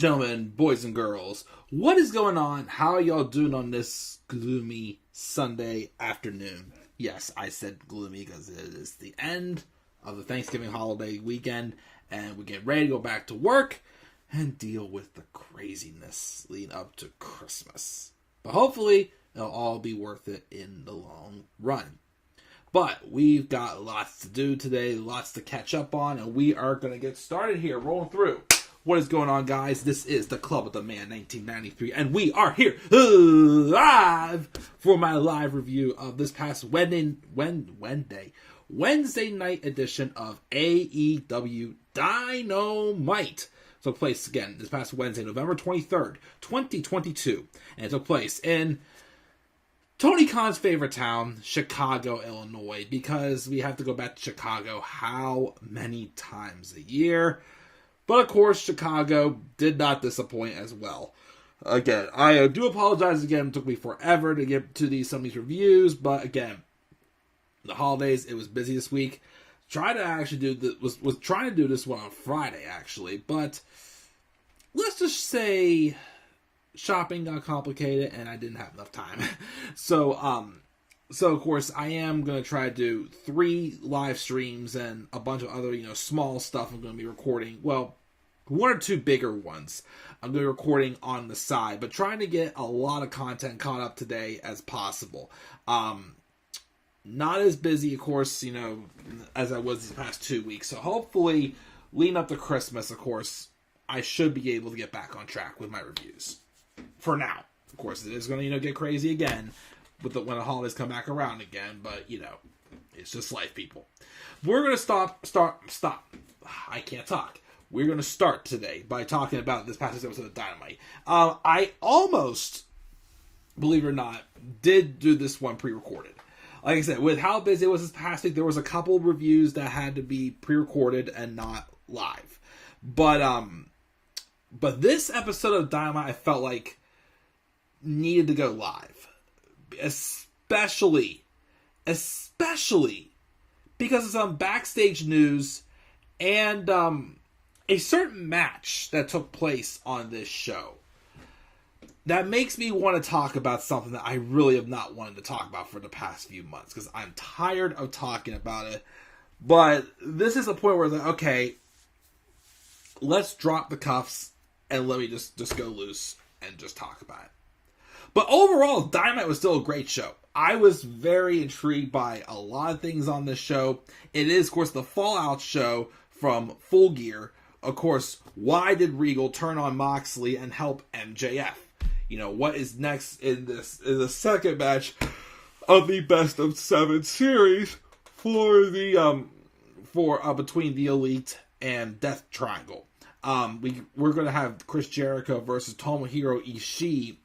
gentlemen, boys and girls, what is going on? How are y'all doing on this gloomy Sunday afternoon? Yes, I said gloomy because it is the end of the Thanksgiving holiday weekend, and we get ready to go back to work and deal with the craziness leading up to Christmas. But hopefully, it'll all be worth it in the long run. But we've got lots to do today, lots to catch up on, and we are going to get started here, rolling through. What is going on, guys? This is the Club of the Man 1993, and we are here live for my live review of this past Wednesday night edition of AEW Dynamite. It took place again this past Wednesday, November 23rd, 2022, and it took place in Tony Khan's favorite town, Chicago, Illinois, because we have to go back to Chicago how many times a year? But of course, Chicago did not disappoint as well. Again, I do apologize again. It took me forever to get to some of these reviews, but again, the holidays, it was busy this week. Trying to actually was trying to do this one on Friday, actually, but let's just say shopping got complicated and I didn't have enough time. So of course I am going to try to do 3 live streams and a bunch of other, small stuff I'm going to be recording. Well, 1 or 2 bigger ones I'm going to be recording on the side, but trying to get a lot of content caught up today as possible. Not as busy, of course, as I was these past 2 weeks. So hopefully leading up to Christmas, of course, I should be able to get back on track with my reviews. For now. Of course, it is going to, get crazy again when the holidays come back around again, but, it's just life, people. We're going to stop. I can't talk. We're going to start today by talking about this past episode of Dynamite. I almost, believe it or not, did do this one pre-recorded. Like I said, with how busy it was this past week, there was a couple of reviews that had to be pre-recorded and not live. But this episode of Dynamite, I felt like needed to go live. Especially because of some backstage news and a certain match that took place on this show. That makes me want to talk about something that I really have not wanted to talk about for the past few months, because I'm tired of talking about it. But this is a point where it's like, okay, let's drop the cuffs and let me just go loose and just talk about it. But overall, Dynamite was still a great show. I was very intrigued by a lot of things on this show. It is, of course, the Fallout show from Full Gear. Of course, why did Regal turn on Moxley and help MJF? What is next in the second match of the best of 7 series for the between the Elite and Death Triangle. We're going to have Chris Jericho versus Tomohiro Ishii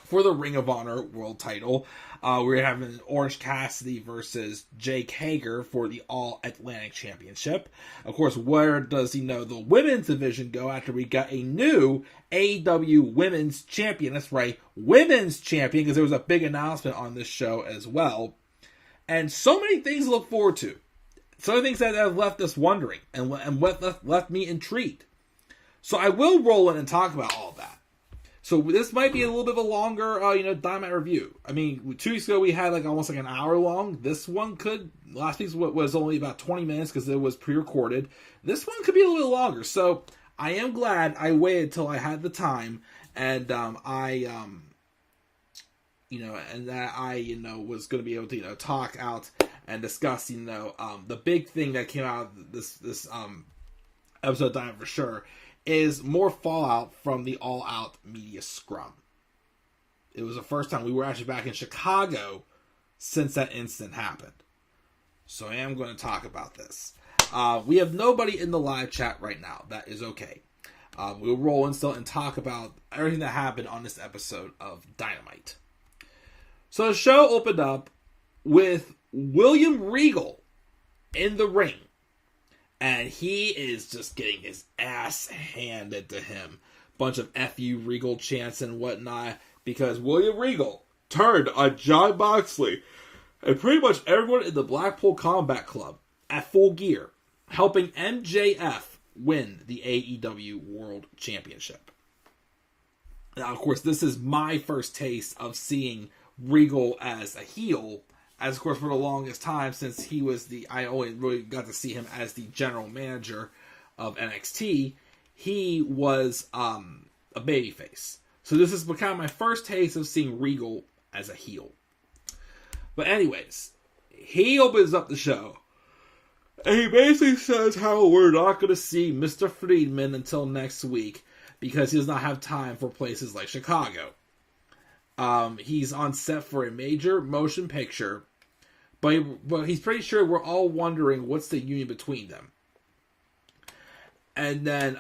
for the Ring of Honor World Title. We're having Orange Cassidy versus Jake Hager for the All Atlantic Championship. Of course, where does the women's division go after we got a new AEW Women's Champion? That's right, Women's Champion, because there was a big announcement on this show as well. And so many things to look forward to. So many things that have left us wondering and left me intrigued. So I will roll in and talk about all that. So this might be a little bit of a longer, Dynamite review. I mean, 2 weeks ago we had almost an hour long. This one last week's was only about 20 minutes because it was pre-recorded. This one could be a little longer. So I am glad I waited till I had the time, and was going to be able to, talk out and discuss, the big thing that came out of this episode of Dynamite for sure is more fallout from the All Out media scrum. It was the first time we were actually back in Chicago since that incident happened. So I am going to talk about this. We have nobody in the live chat right now. That is okay. We'll roll in still and talk about everything that happened on this episode of Dynamite. So the show opened up with William Regal in the ring. And he is just getting his ass handed to him. Bunch of F.U. Regal chants and whatnot. Because William Regal turned on Jon Moxley and pretty much everyone in the Blackpool Combat Club at Full Gear, helping MJF win the AEW World Championship. Now, of course, this is my first taste of seeing Regal as a heel, as of course for the longest time, since he was I only really got to see him as the general manager of NXT, he was a babyface. So this is kind of my first taste of seeing Regal as a heel. But anyways, he opens up the show, and he basically says how we're not going to see Mr. Friedman until next week because he does not have time for places like Chicago. He's on set for a major motion picture, but he's pretty sure we're all wondering what's the union between them. And then,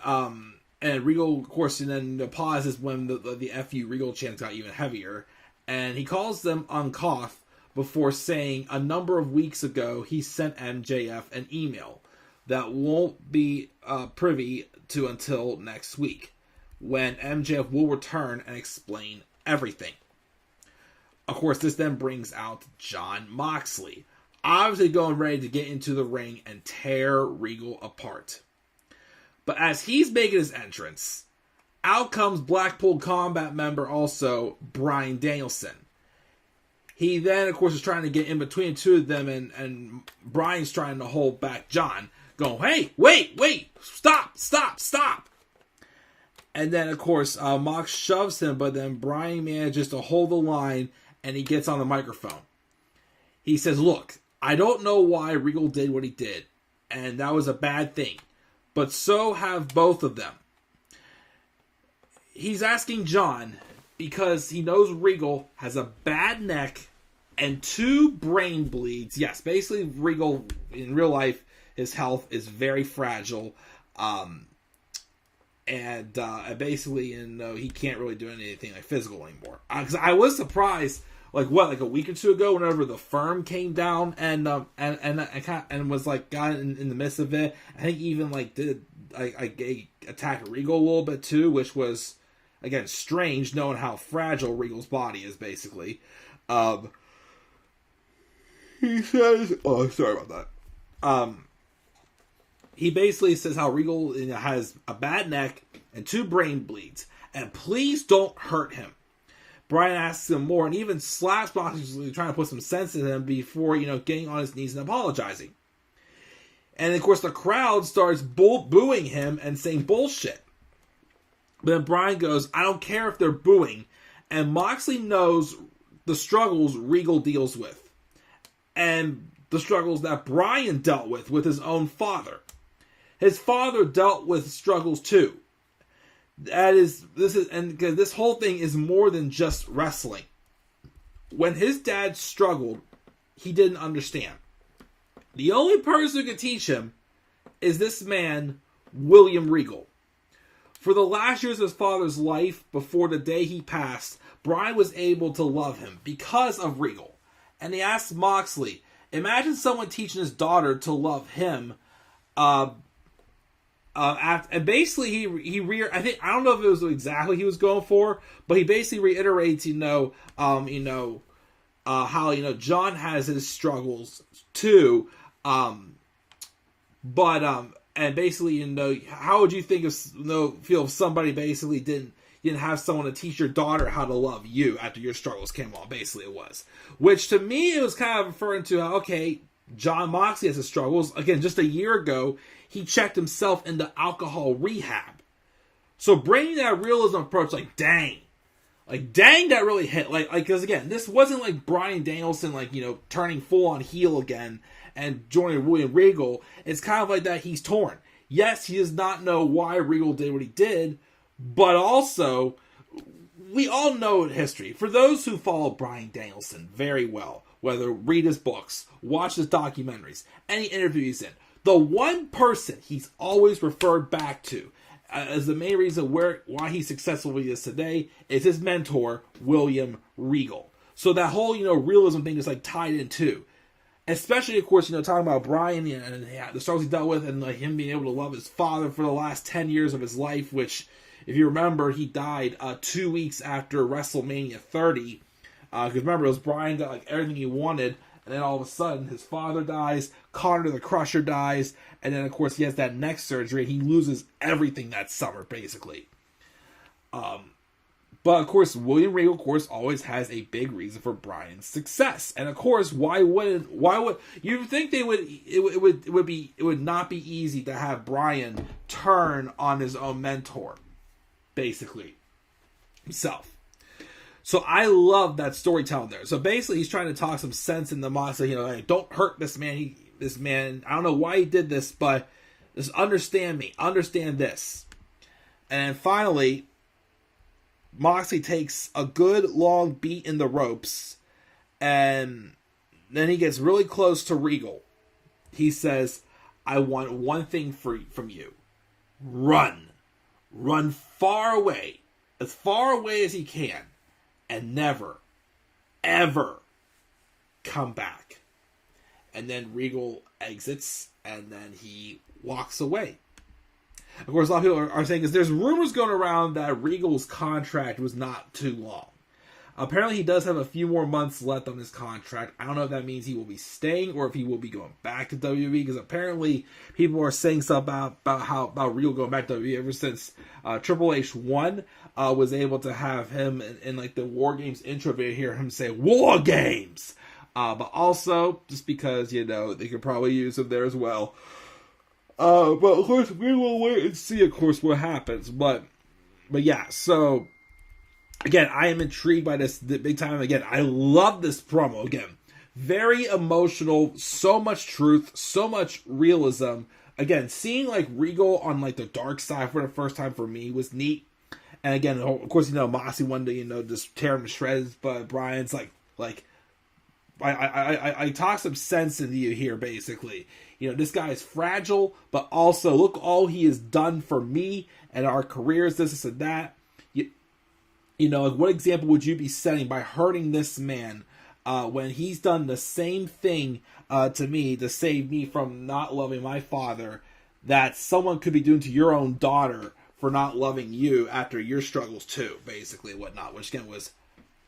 and Regal, of course, and then the pause is when the FU Regal chants got even heavier. And he calls them uncouth before saying a number of weeks ago he sent MJF an email that won't be privy to until next week, when MJF will return and explain everything. Of course, this then brings out Jon Moxley, obviously going ready to get into the ring and tear Regal apart. But as he's making his entrance, out comes Blackpool Combat member also, Bryan Danielson. He then, of course, is trying to get in between the two of them, and Bryan's trying to hold back John, going, hey, wait, stop. And then, of course, Mox shoves him, but then Bryan manages to hold the line, and he gets on the microphone. He says, look, I don't know why Regal did what he did, and that was a bad thing, but so have both of them. He's asking John because he knows Regal has a bad neck and 2 brain bleeds. Yes, basically Regal, in real life, his health is very fragile. And basically, he can't really do anything like physical anymore. Because I was surprised, like a week or two ago, whenever the firm came down and was like got in the midst of it. I think even like did attack Regal a little bit too, which was again strange, knowing how fragile Regal's body is. Basically, he says, "Oh, sorry about that." He basically says how Regal has a bad neck and 2 brain bleeds, and please don't hurt him. Bryan asks him more, and even slaps Moxley, trying to put some sense in him before, getting on his knees and apologizing. And of course, the crowd starts booing him and saying bullshit. But then Bryan goes, I don't care if they're booing, and Moxley knows the struggles Regal deals with, and the struggles that Bryan dealt with his own father. His father dealt with struggles too. Because this whole thing is more than just wrestling. When his dad struggled, he didn't understand. The only person who could teach him is this man, William Regal. For the last years of his father's life, before the day he passed, Bryan was able to love him because of Regal. And he asked Moxley, imagine someone teaching his daughter to love him. And basically, I don't know if it was exactly he was going for, but he basically reiterates, how John has his struggles too, and basically, how would you feel if somebody basically didn't have someone to teach your daughter how to love you after your struggles came on? Basically, it was, which to me it was kind of referring to how, okay, Jon Moxley has his struggles. Again, just a year ago, he checked himself into alcohol rehab. So bringing that realism approach, dang, that really hit. Because again, this wasn't like Bryan Danielson, turning full on heel again and joining William Regal. It's kind of like that he's torn. Yes, he does not know why Regal did what he did, but also, we all know history. For those who follow Bryan Danielson very well, whether read his books, watch his documentaries, any interview he's in, the one person he's always referred back to as the main reason why he's successful he is today is his mentor, William Regal. So that whole, realism thing is tied in too. Especially, of course, talking about Bryan and the struggles he dealt with, and him being able to love his father for the last 10 years of his life, which, if you remember, he died 2 weeks after WrestleMania 30. Because remember, it was Bryan got everything he wanted, and then all of a sudden, his father dies, Connor the Crusher dies, and then, of course, he has that neck surgery, and he loses everything that summer, basically. But But of course, William Regal, of course, always has a big reason for Bryan's success. And of course, why would you think they would? It would not be easy to have Bryan turn on his own mentor, basically himself. So I love that storytelling there. So basically, he's trying to talk some sense in the Moxley. Like, don't hurt this man. This man. I don't know why he did this, but just understand me. Understand this. And then finally, Moxley takes a good long beat in the ropes, and then he gets really close to Regal. He says, I want one thing from you. Run. Run far away. As far away as he can. And never, ever come back. And then Regal exits, and then he walks away. Of course, a lot of people are saying, because there's rumors going around that Regal's contract was not too long. Apparently, he does have a few more months left on his contract. I don't know if that means he will be staying or if he will be going back to WWE, because apparently people are saying something about Regal going back to WWE ever since Triple H won. Was able to have him in like the War Games intro video, hear him say War Games. But also, just because, they could probably use him there as well. But of course, we will wait and see, of course, what happens. But yeah, so again, I am intrigued by this big time. Again, I love this promo. Again, very emotional, so much truth, so much realism. Again, seeing like Regal on like the dark side for the first time for me was neat. And again, of course, Moxley wanted to, just tear him to shreds, but Bryan's like, I talk some sense into you here, basically. This guy is fragile, but also look all he has done for me and our careers, this and that. What example would you be setting by hurting this man when he's done the same thing to me to save me from not loving my father that someone could be doing to your own daughter for not loving you after your struggles too, basically, whatnot, which again was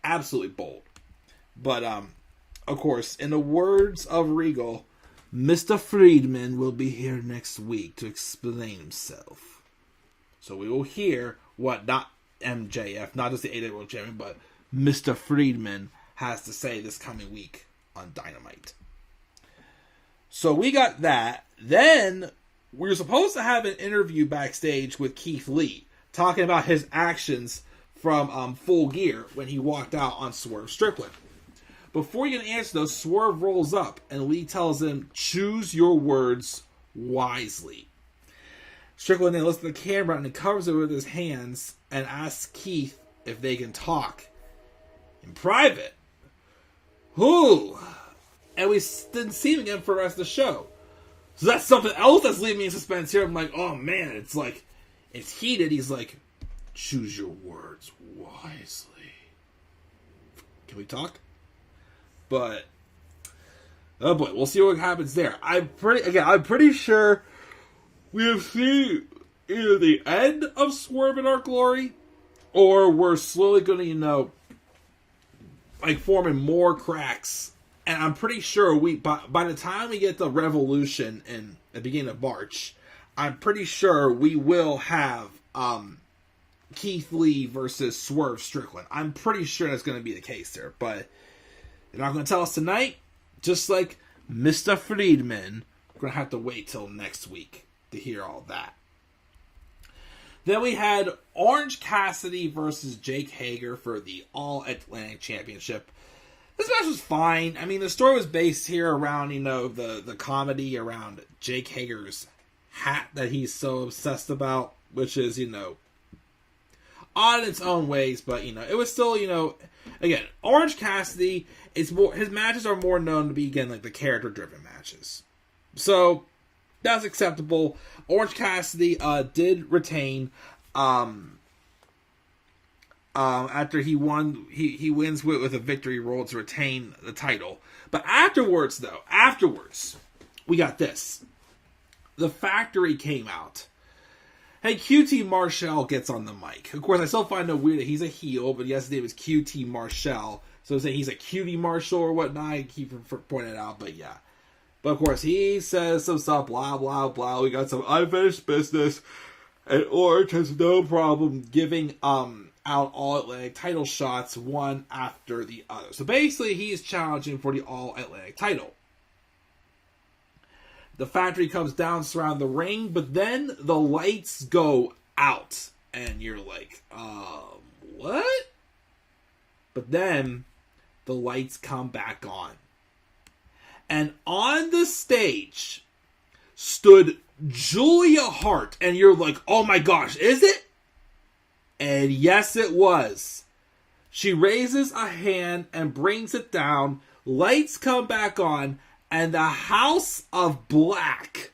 absolutely bold. But, of course, in the words of Regal, Mr. Friedman will be here next week to explain himself. So we will hear what not MJF, not just the AEW World Champion, but Mr. Friedman has to say this coming week on Dynamite. So we got that. Then we were supposed to have an interview backstage with Keith Lee, talking about his actions from Full Gear when he walked out on Swerve Strickland. Before you can answer those, Swerve rolls up and Lee tells him, choose your words wisely. Strickland then looks at the camera and he covers it with his hands and asks Keith if they can talk in private. Who? And we didn't see him again for the rest of the show. So that's something else that's leaving me in suspense here. I'm like, oh man, it's heated. He's like, choose your words wisely. Can we talk? But, oh boy, we'll see what happens there. I'm pretty sure we have seen either the end of Swerve in Our Glory, or we're slowly going to, forming more cracks. And I'm pretty sure by the time we get the Revolution in the beginning of March, I'm pretty sure we will have Keith Lee versus Swerve Strickland. I'm pretty sure that's going to be the case there, but they're not going to tell us tonight. Just like Mr. Friedman, we're going to have to wait till next week to hear all that. Then we had Orange Cassidy versus Jake Hager for the All-Atlantic Championship. This match was fine. I mean, the story was based here around, the comedy around Jake Hager's hat that he's so obsessed about, which is, odd in its own ways, but, it was still, again, Orange Cassidy, his matches are more known to be, again, like the character-driven matches. So, that's acceptable. Orange Cassidy did retain after he won. He wins with a victory roll to retain the title. But afterwards, we got this. The Factory came out. Hey, QT Marshall gets on the mic. Of course, I still find it weird that he's a heel, but yes, his name is QT Marshall. So saying he's a cutie Marshall or whatnot, I keep pointing it out, but yeah. But of course, he says some stuff, blah, blah, blah. We got some unfinished business. And Orange has no problem giving out All Atlantic title shots one after the other. So basically, he is challenging for the All Atlantic title. The Factory comes down, surround the ring, but then the lights go out. And you're like, what? But then the lights come back on. And on the stage stood Julia Hart. And you're like, oh my gosh, is it? And yes, it was. She raises a hand and brings it down. Lights come back on. And the House of Black,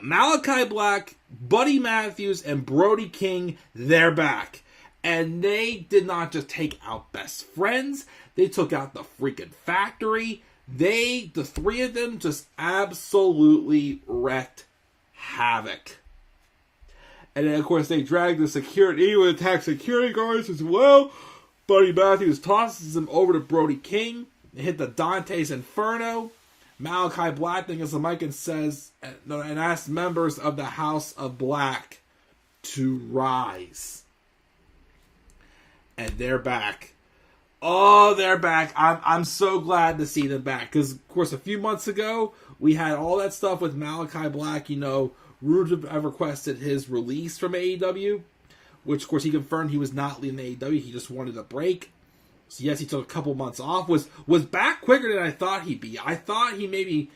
Malachi Black, Buddy Matthews, and Brody King, they're back. And they did not just take out Best Friends. They took out the freaking Factory. The three of them just absolutely wreaked havoc. And then, of course, they dragged the security. He would attack security guards as well. Buddy Matthews tosses him over to Brody King. They hit the Dante's Inferno. Malachi Black then gets the mic and says, and asks members of the House of Black to rise. And they're back. Oh, they're back. I'm so glad to see them back. Because, of course, a few months ago, we had all that stuff with Malachi Black. You know, Rude have requested his release from AEW. Which, of course, he confirmed he was not leaving AEW. He just wanted a break. So yes, he took a couple months off. Was back quicker than I thought he'd be. I thought he maybe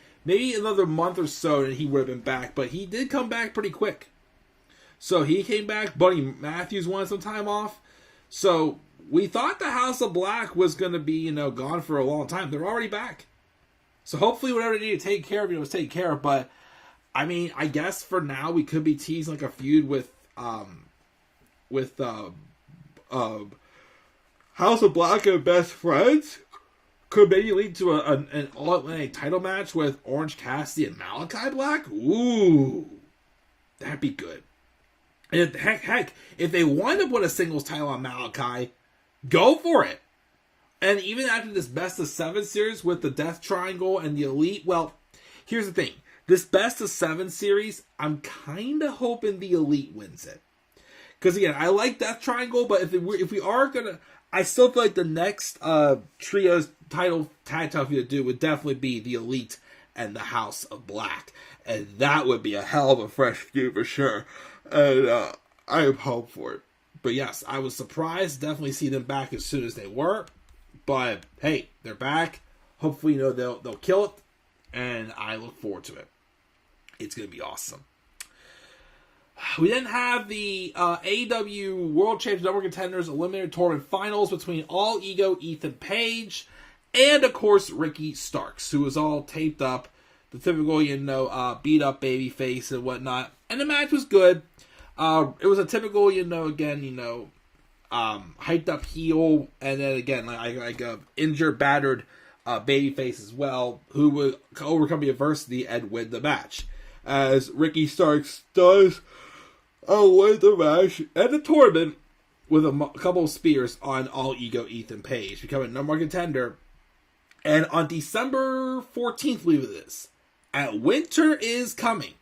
another month or so and he would have been back. But he did come back pretty quick. So he came back. Buddy Matthews wanted some time off. So we thought the House of Black was going to be, gone for a long time. They're already back. So hopefully whatever they need to take care of, was taken care of. But, I mean, I guess for now we could be teasing like a feud with House of Black and Best Friends. Could maybe lead to an All-Atlantic title match with Orange Cassidy and Malachi Black. Ooh, that'd be good. And heck, if they wind up with a singles title on Malachi, go for it. And even after this Best of 7 series with the Death Triangle and the Elite, well, here's the thing. This Best of 7 series, I'm kind of hoping the Elite wins it. Because again, I like Death Triangle, but if we are going to, I still feel like the next trios tag title to do would definitely be the Elite and the House of Black. And that would be a hell of a fresh feud for sure. And I am hoping for it. But yes, I was surprised. Definitely see them back as soon as they were. But hey, they're back. Hopefully, they'll kill it. And I look forward to it. It's going to be awesome. We then have the AEW World Championship Number Contenders Eliminator Tournament Finals between All Ego, Ethan Page, and of course Ricky Starks, who was all taped up, the typical beat up baby face and whatnot. And the match was good. It was a typical hyped up heel, and then again like a injured, battered baby face as well, who would overcome the adversity and win the match, as Ricky Starks does. Win the match and the tournament with a couple of spears on All Ego Ethan Page, becoming number one contender. And on December 14th, I believe it is, at Winter is Coming,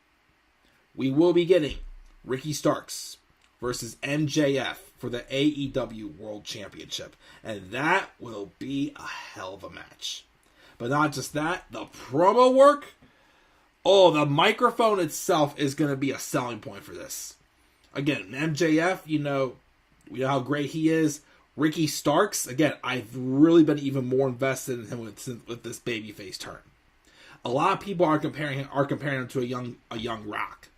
we will be getting Ricky Starks versus MJF for the AEW World Championship. And that will be a hell of a match. But not just that, the promo work, the microphone itself is going to be a selling point for this. Again, MJF, we know how great he is. Ricky Starks, again, I've really been even more invested in him with this babyface turn. A lot of people are comparing him to a young Rock.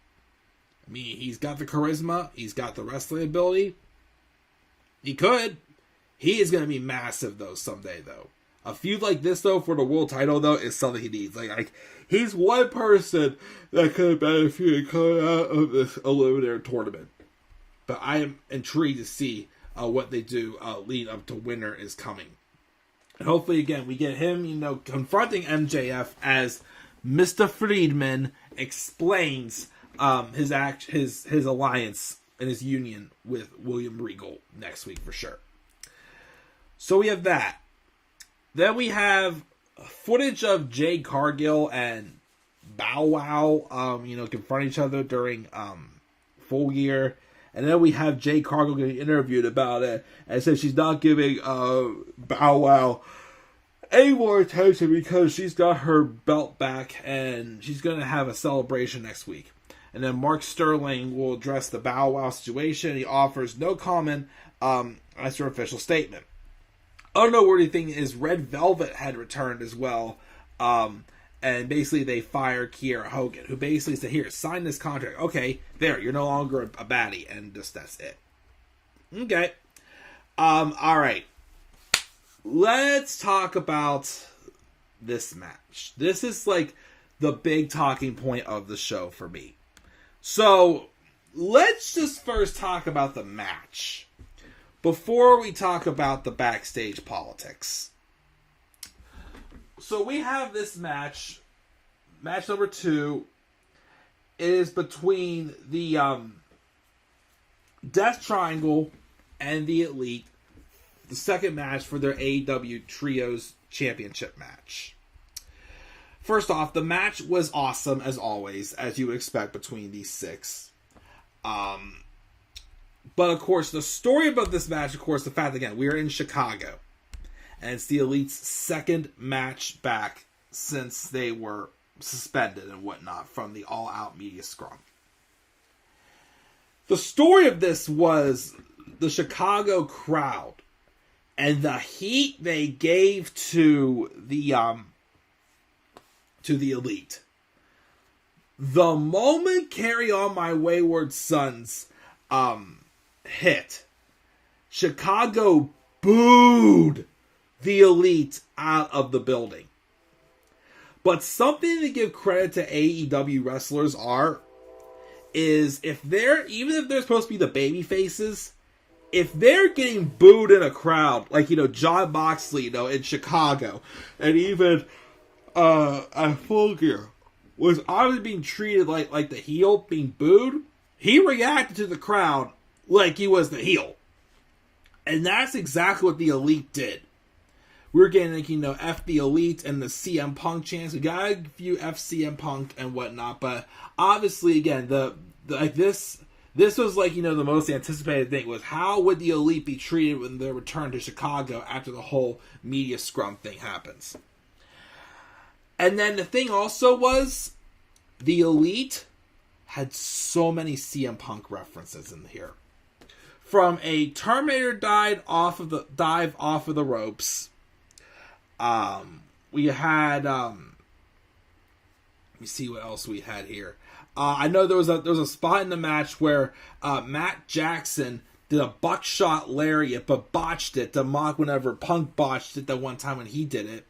I mean, he's got the charisma, he's got the wrestling ability. He is going to be massive though someday though. A feud like this though for the world title though is something he needs. Like he's one person that could have benefited coming out of this Eliminator tournament. But I am intrigued to see what they do lead up to Winter is Coming. And hopefully, again, we get him, confronting MJF as Mr. Friedman explains his alliance and his union with William Regal next week for sure. So we have that. Then we have footage of Jade Cargill and Bow Wow, confront each other during Full Gear. And then we have Jade Cargill getting interviewed about it and says she's not giving Bow Wow any more attention because she's got her belt back and she's going to have a celebration next week. And then Mark Sterling will address the Bow Wow situation. He offers no comment as her official statement. Other noteworthy thing is Red Velvet had returned as well. And basically they fired Kiera Hogan, who basically said, here, sign this contract. Okay, there, you're no longer a baddie. And just that's it. Okay. Alright. Let's talk about this match. This is like the big talking point of the show for me. So, let's just first talk about the match before we talk about the backstage politics. So we have this match number 2 is between the Death Triangle and the Elite, the second match for their AEW Trios Championship match. First off, the match was awesome, as always, as you would expect between these 6. But, of course, the story about this match, of course, the fact, again, we are in Chicago. And it's the Elite's second match back since they were suspended and whatnot from the all-out media scrum. The story of this was the Chicago crowd and the heat they gave to the Elite. The moment Carry On My Wayward Sons hit, Chicago booed the Elite out of the building. But something to give credit to AEW wrestlers is even if they're supposed to be the baby faces, if they're getting booed in a crowd, like, Jon Moxley, in Chicago, and even at Full Gear, was obviously being treated like the heel, being booed, he reacted to the crowd like he was the heel. And that's exactly what the Elite did. We're getting, F the Elite and the CM Punk chants. We gotta view F CM Punk and whatnot, but obviously, again, this was the most anticipated thing was how would the Elite be treated when they return to Chicago after the whole media scrum thing happens. And then the thing also was the Elite had so many CM Punk references in here. From a Terminator dive off of the ropes. We had let me see what else we had here. I know there was a spot in the match where Matt Jackson did a buckshot lariat but botched it to mock whenever Punk botched it that one time when he did it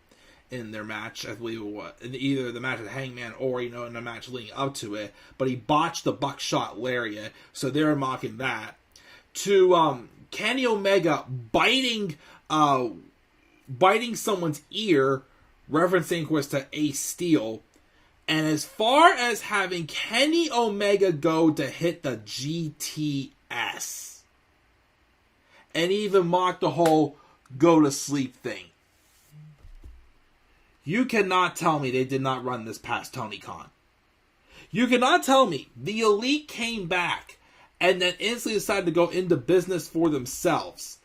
in their match. I believe it was in either the match with Hangman or in the match leading up to it, but he botched the buckshot lariat, so they were mocking that. To Kenny Omega biting someone's ear, referencing, of course, to Ace Steel. And as far as having Kenny Omega go to hit the GTS. And even mock the whole go to sleep thing. You cannot tell me they did not run this past Tony Khan. You cannot tell me the Elite came back and then instantly decided to go into business for themselves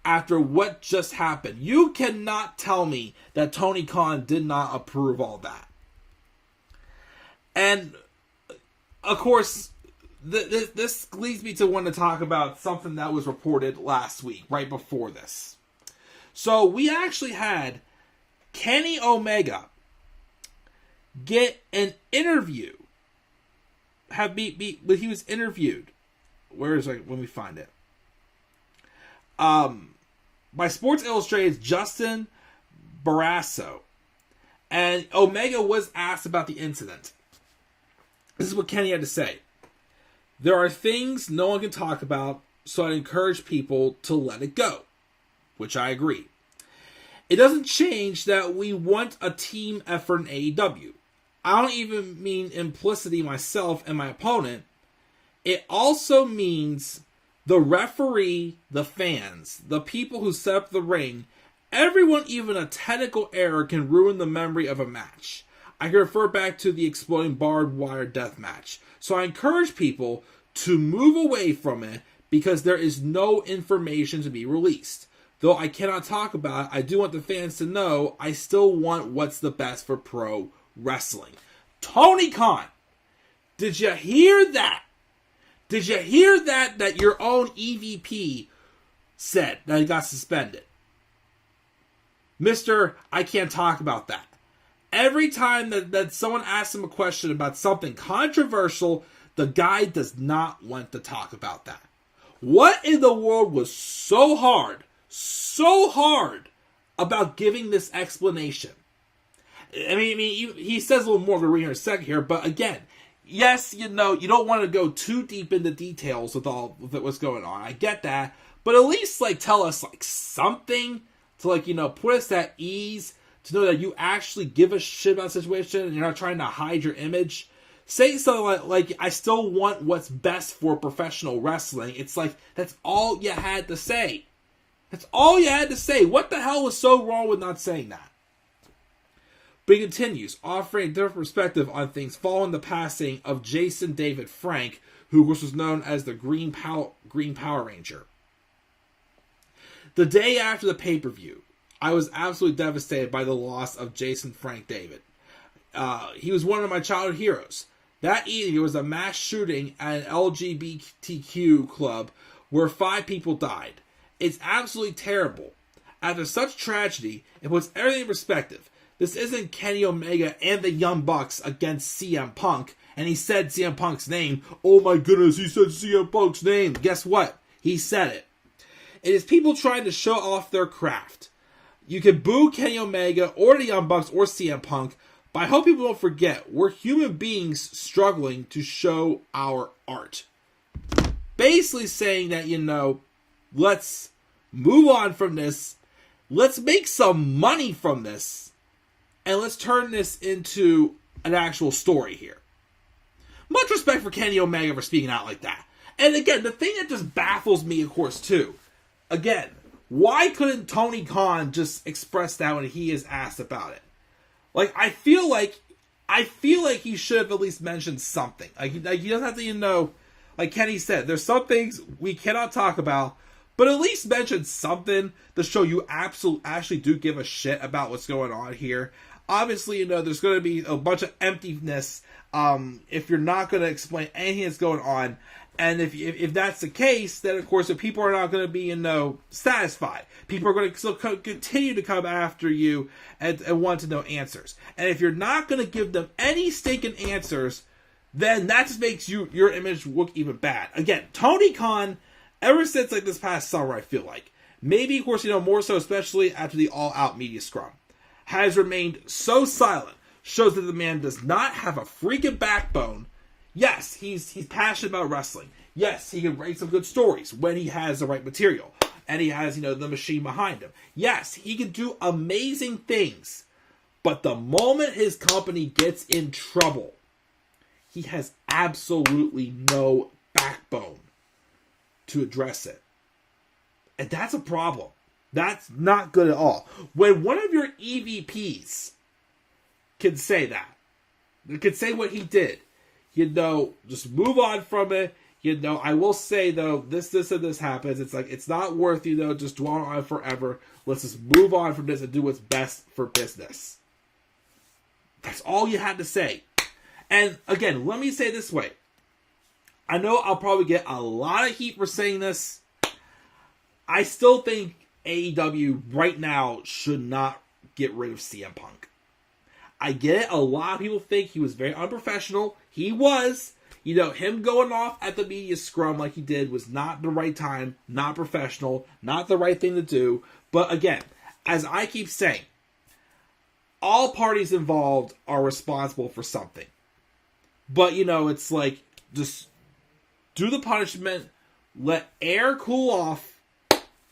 after what just happened. You cannot tell me that Tony Khan did not approve all that. And, of course, this leads me to want to talk about something that was reported last week, right before this. So, we actually had Kenny Omega get an interview. He was interviewed. Where is it? When we find it. By Sports Illustrated's Justin Barrasso. And Omega was asked about the incident. This is what Kenny had to say. There are things no one can talk about, so I encourage people to let it go. Which I agree. It doesn't change that we want a team effort in AEW. I don't even mean implicitly myself and my opponent. It also means the referee, the fans, the people who set up the ring, everyone, even a technical error can ruin the memory of a match. I can refer back to the exploding barbed wire death match. So I encourage people to move away from it because there is no information to be released. Though I cannot talk about it, I do want the fans to know I still want what's the best for pro wrestling. Tony Khan, did you hear that? Did you hear that your own EVP said that he got suspended? Mister, I can't talk about that. Every time that someone asks him a question about something controversial, the guy does not want to talk about that. What in the world was so hard about giving this explanation? I mean, he says a little more, we'll read in a second here, but again, yes, you don't want to go too deep into details with what's going on. I get that, but at least tell us something to put us at ease, to know that you actually give a shit about the situation and you're not trying to hide your image. Say something like I still want what's best for professional wrestling. It's that's all you had to say. That's all you had to say. What the hell was so wrong with not saying that? But he continues, offering a different perspective on things following the passing of Jason David Frank, who was known as the Green Power Ranger. The day after the pay-per-view, I was absolutely devastated by the loss of Jason Frank David. He was one of my childhood heroes. That evening, there was a mass shooting at an LGBTQ club where 5 people died. It's absolutely terrible. After such tragedy, it puts everything in perspective. This isn't Kenny Omega and the Young Bucks against CM Punk, and he said CM Punk's name. Oh my goodness, he said CM Punk's name. Guess what? He said it. It is people trying to show off their craft. You can boo Kenny Omega or the Young Bucks or CM Punk, but I hope people don't forget we're human beings struggling to show our art. Basically saying that, let's move on from this, let's make some money from this, and let's turn this into an actual story here. Much respect for Kenny Omega for speaking out like that. And again, the thing that just baffles me, of course, too, again, why couldn't Tony Khan just express that when he is asked about it? I feel like he should have at least mentioned something. He doesn't have to, like Kenny said, there's some things we cannot talk about, but at least mention something to show you actually do give a shit about what's going on here. Obviously, there's going to be a bunch of emptiness if you're not going to explain anything that's going on. And if that's the case, then of course, if people are not going to be satisfied, people are going to still continue to come after you and want to know answers. And if you're not going to give them any stinking answers, then that just makes your image look even bad. Again, Tony Khan, ever since this past summer, I feel like, maybe of course more so, especially after the All Out media scrum, has remained so silent. Shows that the man does not have a freaking backbone. Yes, he's passionate about wrestling. Yes, he can write some good stories when he has the right material. And he has, the machine behind him. Yes, he can do amazing things. But the moment his company gets in trouble, he has absolutely no backbone to address it. And that's a problem. That's not good at all. When one of your EVPs can say that, can say what he did, just move on from it. I will say, though, this and this happens. It's not worth, just dwelling on it forever. Let's just move on from this and do what's best for business. That's all you had to say. And again, let me say it this way. I know I'll probably get a lot of heat for saying this. I still think AEW right now should not get rid of CM Punk. I get it. A lot of people think he was very unprofessional. He was. Him going off at the media scrum like he did was not the right time, not professional, not the right thing to do. But again, as I keep saying, all parties involved are responsible for something. But, it's just do the punishment, let air cool off,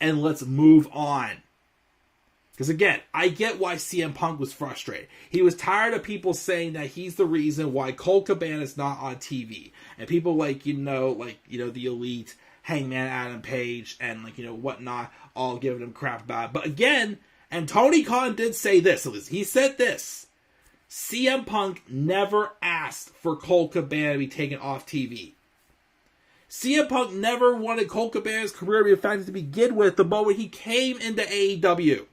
and let's move on. Because again, I get why CM Punk was frustrated. He was tired of people saying that he's the reason why Colt Cabana is not on TV. And people the Elite, Hangman Adam Page, and whatnot, all giving him crap about it. But again, and Tony Khan did say this, at least he said this, CM Punk never asked for Colt Cabana to be taken off TV. CM Punk never wanted Colt Cabana's career to be affected to begin with the moment he came into AEW.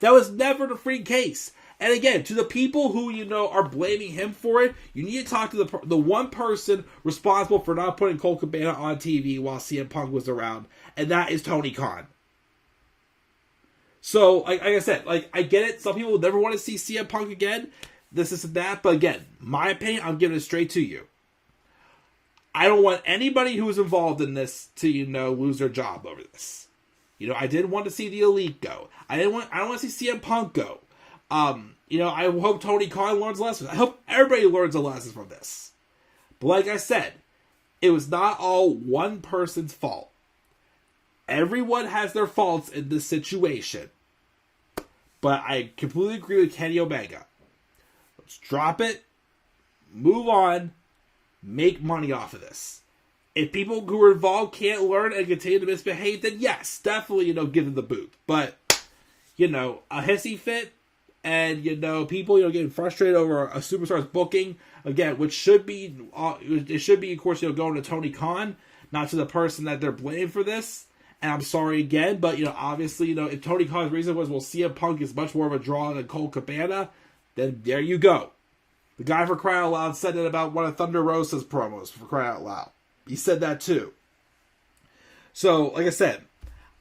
That was never the freaking case. And again, to the people who, are blaming him for it, you need to talk to the one person responsible for not putting Colt Cabana on TV while CM Punk was around, and that is Tony Khan. So, like I said, I get it. Some people will never want to see CM Punk again. This and that. But again, my opinion, I'm giving it straight to you. I don't want anybody who is involved in this to, lose their job over this. I didn't want to see the Elite go. I don't want to see CM Punk go. I hope Tony Khan learns lessons. I hope everybody learns a lesson from this. But like I said, it was not all one person's fault. Everyone has their faults in this situation. But I completely agree with Kenny Omega. Let's drop it, move on, make money off of this. If people who are involved can't learn and continue to misbehave, then yes, definitely, give them the boot. But, a hissy fit and, people, getting frustrated over a superstar's booking, again, which should be, of course, going to Tony Khan, not to the person that they're blaming for this. And I'm sorry again, but, obviously, if Tony Khan's reason was, well, CM Punk is much more of a draw than Colt Cabana, then there you go. The guy, for crying out loud, said it about one of Thunder Rosa's promos, for crying out loud. He said that too. So, like I said,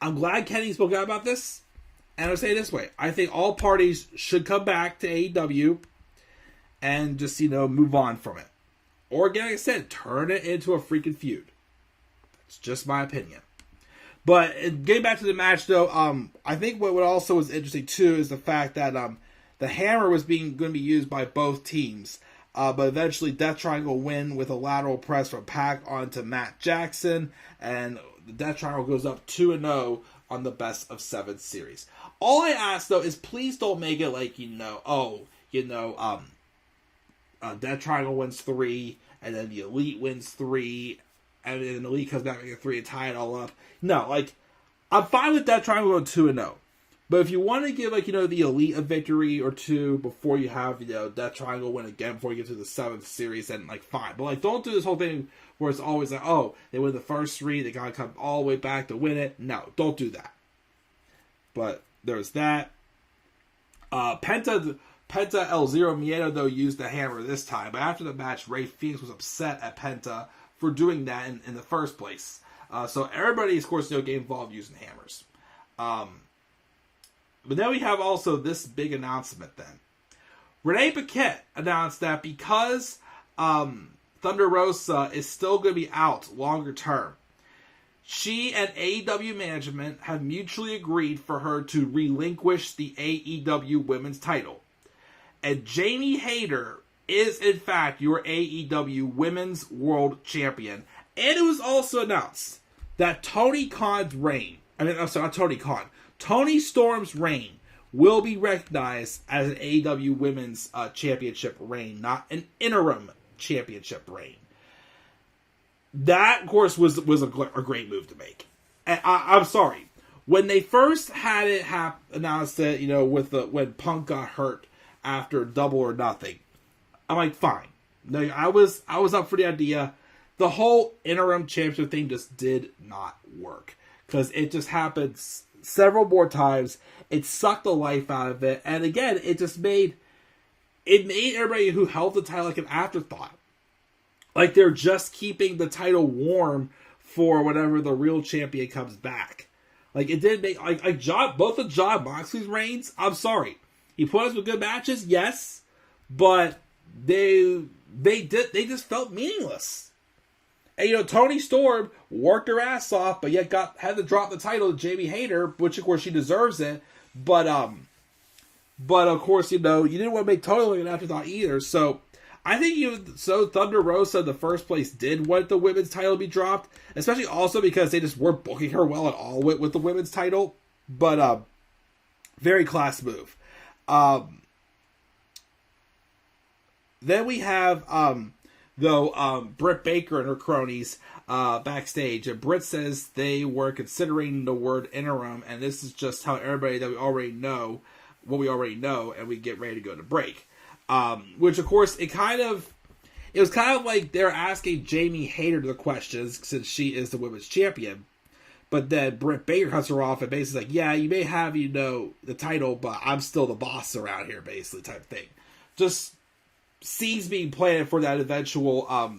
I'm glad Kenny spoke out about this. And I'll say it this way. I think all parties should come back to AEW and just, move on from it. Or, again, like I said, turn it into a freaking feud. It's just my opinion. But getting back to the match, though, I think what also was interesting, too, is the fact that the hammer was going to be used by both teams. But eventually, Death Triangle win with a lateral press from Pac onto Matt Jackson. And the Death Triangle goes up 2-0 on the Best of 7 series. All I ask, though, is please don't make it like, Death Triangle wins 3, and then the Elite wins 3, and then the Elite comes back and 3 and tie it all up. No, I'm fine with Death Triangle going 2-0. But if you want to give, the Elite a victory or two before you have, Death Triangle win again before you get to the 7th series, then, fine. But, don't do this whole thing where it's always they win the first 3, they gotta come all the way back to win it. No, don't do that. But there's that. Penta El Zero Miedo, though, used the hammer this time. But after the match, Rey Fenix was upset at Penta for doing that in the first place. So everybody, of course, get involved using hammers. But then we have also this big announcement then. Renee Paquette announced that because Thunder Rosa is still going to be out longer term, she and AEW management have mutually agreed for her to relinquish the AEW women's title. And Jamie Hayter is, in fact, your AEW Women's World Champion. And it was also announced that Tony Storm's reign will be recognized as an AEW Women's Championship reign, not an interim championship reign. That, of course, was a great move to make. And I'm sorry. When they first had it announced that, when Punk got hurt after Double or Nothing, I'm like, fine. I was up for the idea. The whole interim championship thing just did not work. Because it just happened several more times. It sucked the life out of it. And again, it just made everybody who held the title like an afterthought. Like they're just keeping the title warm for whenever the real champion comes back. Like it did make both of Jon Moxley's reigns. I'm sorry, he put us with good matches, yes, but they just felt meaningless. And Toni Storm worked her ass off, but yet had to drop the title to Jamie Hayter, which of course she deserves it. But of course you didn't want to make Toni look an afterthought either. So I think Thunder Rosa in the first place did want the women's title to be dropped, especially also because they just weren't booking her well at all with the women's title. But very class move. Then we have Britt Baker and her cronies backstage, and Britt says they were considering the word interim, and this is just how everybody that we already know what we already know, and we get ready to go to break. Which of course it it was kind of like they're asking Jamie Hayter the questions since she is the women's champion. But then Britt Baker cuts her off and basically like, yeah, you may have, the title, but I'm still the boss around here, basically, type thing. Just seems being planned for that eventual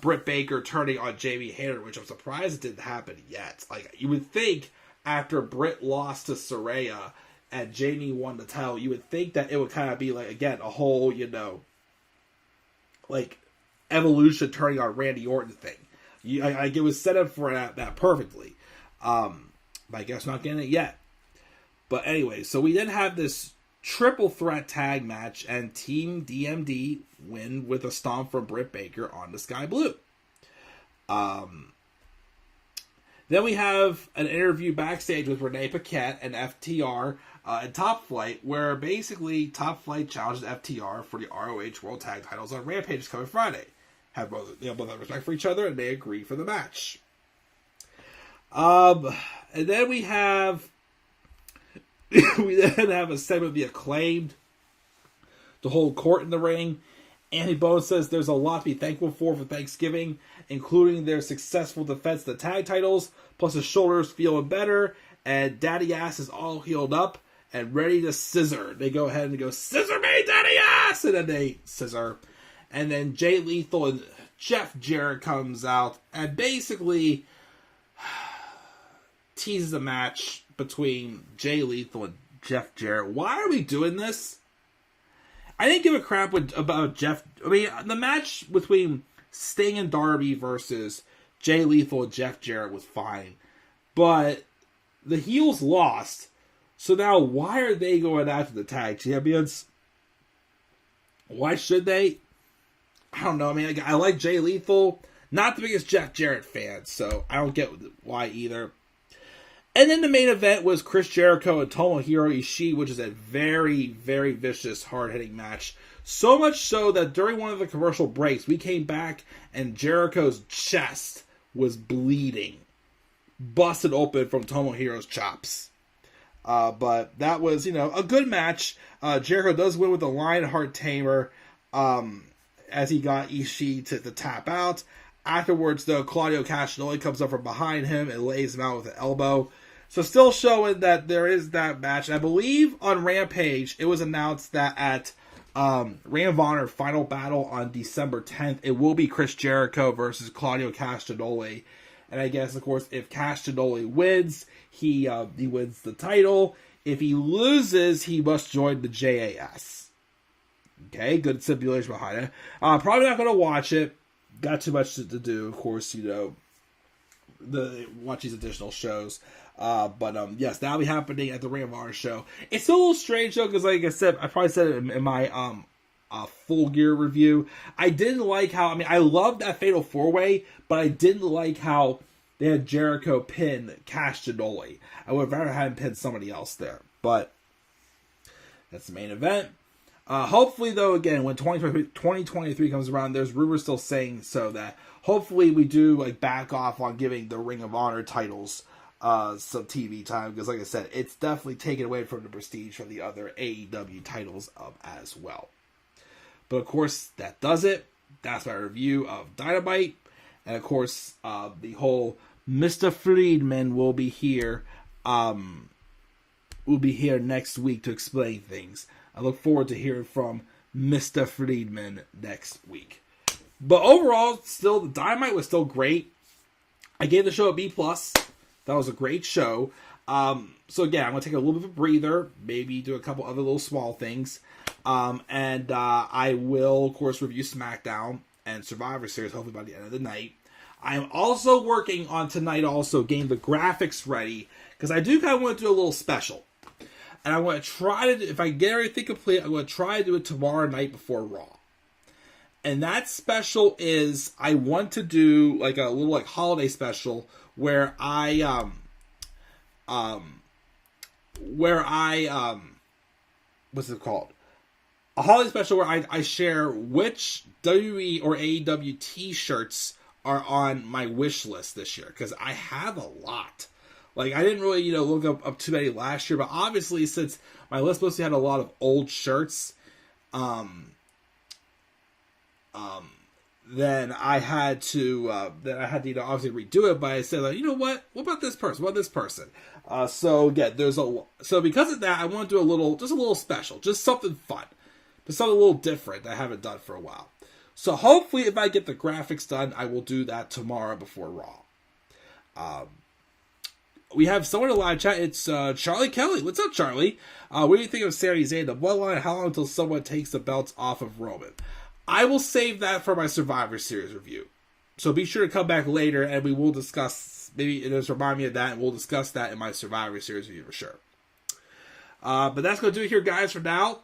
Britt Baker turning on Jamie Hayter, which I'm surprised it didn't happen yet. Like, you would think after Britt lost to Saraya and Jamie won the title, you would think that it would kind of be like, again, a whole, like, Evolution turning on Randy Orton thing. It was set up for that perfectly. But I guess not getting it yet. But anyway, so we then have this triple threat tag match, and Team DMD win with a stomp from Britt Baker on the Sky Blue. Then we have an interview backstage with Renee Paquette and FTR and Top Flight, where basically Top Flight challenges FTR for the ROH World Tag Titles on Rampage this coming Friday. Have both have respect for each other, and they agree for the match. And then we have a segment of the Acclaimed to hold court in the ring. Andy Bowen says there's a lot to be thankful for Thanksgiving, including their successful defense of the tag titles, plus his shoulders feeling better, and Daddy Ass is all healed up and ready to scissor. They go ahead and go, "Scissor me, Daddy Ass!" And then they scissor. And then Jay Lethal and Jeff Jarrett comes out and basically teases a match between Jay Lethal and Jeff Jarrett. Why are we doing this? I didn't give a crap about Jeff. I mean, the match between Sting and Darby versus Jay Lethal and Jeff Jarrett was fine. But the heels lost. So now why are they going after the tag champions? Why should they? I don't know. I mean, I like Jay Lethal. Not the biggest Jeff Jarrett fan, so I don't get why either. And then the main event was Chris Jericho and Tomohiro Ishii, which is a very, very vicious, hard-hitting match. So much so that during one of the commercial breaks, we came back and Jericho's chest was bleeding. Busted open from Tomohiro's chops. But that was, a good match. Jericho does win with the Lionheart Tamer as he got Ishii to tap out. Afterwards, though, Claudio Castagnoli comes up from behind him and lays him out with an elbow. So still showing that there is that match. I believe on Rampage, it was announced that at Ring of Honor Final Battle on December 10th, it will be Chris Jericho versus Claudio Castagnoli. And I guess, of course, if Castagnoli wins, he wins the title. If he loses, he must join the JAS. Okay, good stipulation behind it. Probably not going to watch it. Got too much to do, of course, watch these additional shows. But yes, that'll be happening at the Ring of Honor show. It's still a little strange, though, because like I said, I probably said it in my Full Gear review. I didn't like how, I loved that Fatal 4-Way, but I didn't like how they had Jericho pin Castagnoli. I would have rather had him pin somebody else there. But that's the main event. Hopefully, though, again, when 2023 comes around, there's rumors still saying so that hopefully we do back off on giving the Ring of Honor titles some TV time, because like I said, it's definitely taken away from the prestige from the other AEW titles as well. But of course, that does it. That's my review of Dynamite. And of course, the whole Mr. Friedman will be here. Will be here next week to explain things. I look forward to hearing from Mr. Friedman next week. But overall, still, the Dynamite was still great. I gave the show a B+. That was a great show. So again, I'm going to take a little bit of a breather. Maybe do a couple other little small things. And I will, of course, review SmackDown and Survivor Series, hopefully by the end of the night. I am also working on tonight also getting the graphics ready, because I do kind of want to do a little special. And I'm going to try to, if I get everything complete, I'm going to try to do it tomorrow night before Raw. And that special is, I want to do like a little holiday special where I what's it called? A holiday special where I share which WWE or AEW t-shirts are on my wish list this year, because I have a lot. I didn't really, look up too many last year, but obviously since my list mostly had a lot of old shirts, then I had to obviously redo it. But I said, like, you know what? What about this person? What about this person? So because of that, I want to do a little special, just something fun, just something a little different that I haven't done for a while. So hopefully, if I get the graphics done, I will do that tomorrow before Raw. We have someone in the live chat. It's Charlie Kelly. What's up, Charlie? What do you think of Sami Zayn? The bloodline? How long until someone takes the belts off of Roman? I will save that for my Survivor Series review. So be sure to come back later, and we will discuss. Maybe just remind me of that, and we'll discuss that in my Survivor Series review for sure. But that's going to do it here, guys, for now.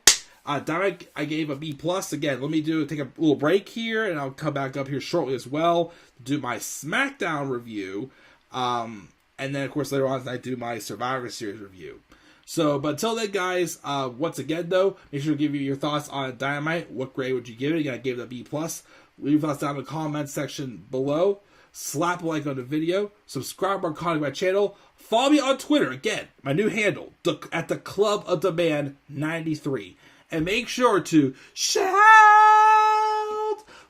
Dynamite, I gave a B+. Again, let me take a little break here, and I'll come back up here shortly as well to do my SmackDown review. And then, of course, later on, I do my Survivor Series review. So, but until then, guys, once again, though, make sure to give you your thoughts on Dynamite. What grade would you give it? Again, I gave it a B+. Leave thoughts down in the comments section below. Slap a like on the video. Subscribe or comment to my channel. Follow me on Twitter. Again, my new handle, at the Club of Demand 93. And make sure to shout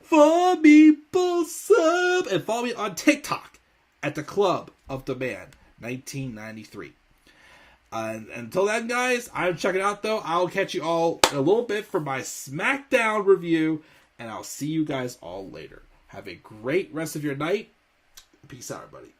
for people sub. And follow me on TikTok at the Club of Demand 1993. And until then, guys, I'm checking out, though. I'll catch you all in a little bit for my SmackDown review. And I'll see you guys all later. Have a great rest of your night. Peace out, everybody.